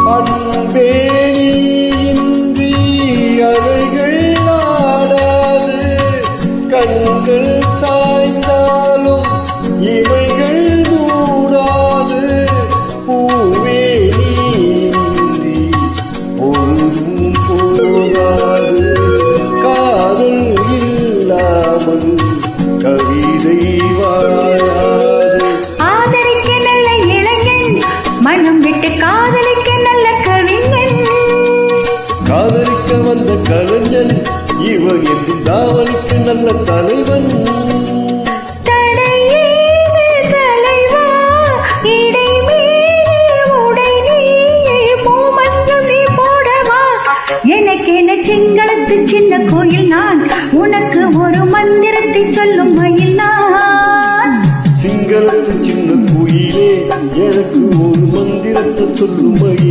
அன்பே நீயின்றி அலைகள் நாடாது, கண்கள் சாய்ந்தாலும் இமைகள் மூடாது. பூவே நீயின்றி பொழுதும் போகாது, காதல் இல்லாமல் கவிதை வாழாது. ஆதரிக்க நல்ல இளைஞன், மனம் விட்டு காதலிக்க நல்ல கவிஞன். காதலிக்க வந்த கலைஞன், இவன் என்று தாவலிக்க நல்ல தலைவன். தடையேது தலைவா, இடைமீறி உடை நீயே, பூமஞ்சம் நீ போடவா. எனக்கென சிங்களத்து சின்ன கோயில் நான், உனக்கு ஒரு மந்திரத்தை சொல்லும் மயில் நான். சிங்களத்து சின்ன குயிலே, எனக்கு ஒரு மந்திரத்தை சொல்லும் மயில்.